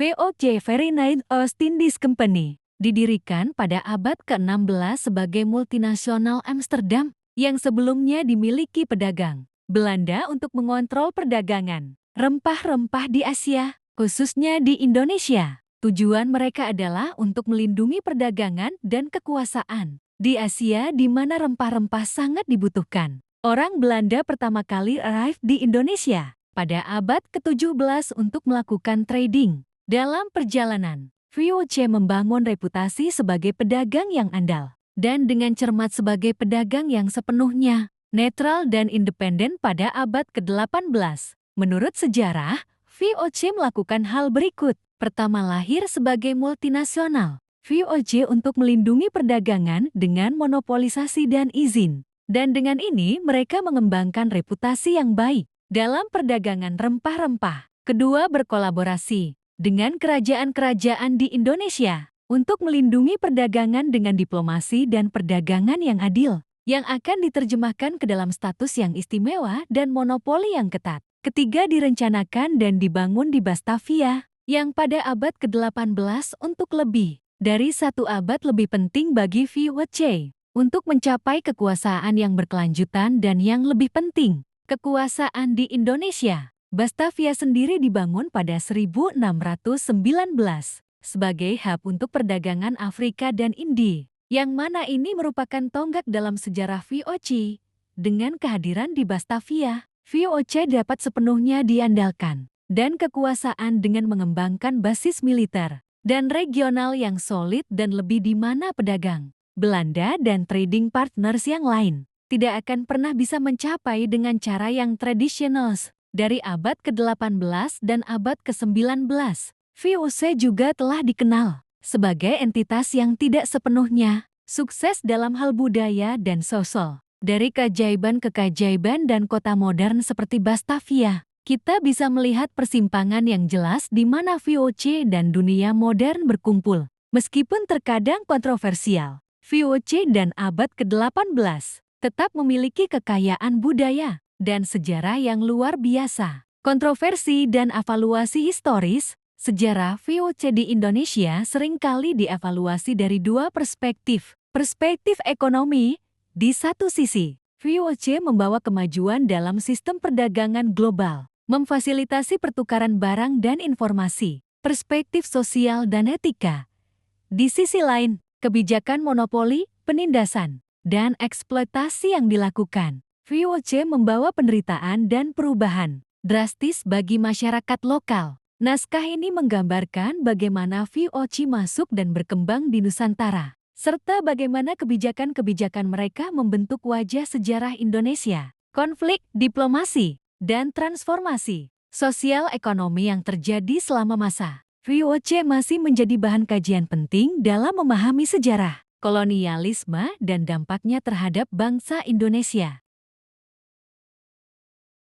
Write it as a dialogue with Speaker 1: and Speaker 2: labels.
Speaker 1: VOC Verenigd Oost Indies Company didirikan pada abad ke-16 sebagai multinasional Amsterdam yang sebelumnya dimiliki pedagang Belanda untuk mengontrol perdagangan rempah-rempah di Asia, khususnya di Indonesia. Tujuan mereka adalah untuk melindungi perdagangan dan kekuasaan di Asia di mana rempah-rempah sangat dibutuhkan. Orang Belanda pertama kali arrive di Indonesia pada abad ke-17 untuk melakukan trading. Dalam perjalanan, VOC membangun reputasi sebagai pedagang yang andal dan dengan cermat sebagai pedagang yang sepenuhnya netral dan independen pada abad ke-18. Menurut sejarah, VOC melakukan hal berikut. Pertama, lahir sebagai multinasional. VOC untuk melindungi perdagangan dengan monopolisasi dan izin. Dan dengan ini mereka mengembangkan reputasi yang baik dalam perdagangan rempah-rempah. Kedua, berkolaborasi dengan kerajaan-kerajaan di Indonesia untuk melindungi perdagangan dengan diplomasi dan perdagangan yang adil, yang akan diterjemahkan ke dalam status yang istimewa dan monopoli yang ketat. Ketiga, direncanakan dan dibangun di Batavia, yang pada abad ke-18 untuk lebih dari satu abad lebih penting bagi VOC untuk mencapai kekuasaan yang berkelanjutan dan yang lebih penting, kekuasaan di Indonesia. Batavia sendiri dibangun pada 1619 sebagai hub untuk perdagangan Afrika dan India, yang mana ini merupakan tonggak dalam sejarah VOC. Dengan kehadiran di Batavia, VOC dapat sepenuhnya diandalkan dan kekuasaan dengan mengembangkan basis militer dan regional yang solid dan lebih di mana pedagang Belanda dan trading partners yang lain tidak akan pernah bisa mencapai dengan cara yang tradisional. Dari abad ke-18 dan abad ke-19, VOC juga telah dikenal sebagai entitas yang tidak sepenuhnya sukses dalam hal budaya dan sosial. Dari keajaiban ke keajaiban dan kota modern seperti Batavia, kita bisa melihat persimpangan yang jelas di mana VOC dan dunia modern berkumpul. Meskipun terkadang kontroversial, VOC dan abad ke-18 tetap memiliki kekayaan budaya dan sejarah yang luar biasa. Kontroversi dan evaluasi historis, sejarah VOC di Indonesia seringkali dievaluasi dari dua perspektif. Perspektif ekonomi, di satu sisi, VOC membawa kemajuan dalam sistem perdagangan global, memfasilitasi pertukaran barang dan informasi. Perspektif sosial dan etika. Di sisi lain, kebijakan monopoli, penindasan, dan eksploitasi yang dilakukan. VOC membawa penderitaan dan perubahan drastis bagi masyarakat lokal. Naskah ini menggambarkan bagaimana VOC masuk dan berkembang di Nusantara, serta bagaimana kebijakan-kebijakan mereka membentuk wajah sejarah Indonesia. Konflik, diplomasi, dan transformasi sosial ekonomi yang terjadi selama masa VOC masih menjadi bahan kajian penting dalam memahami sejarah kolonialisme dan dampaknya terhadap bangsa Indonesia.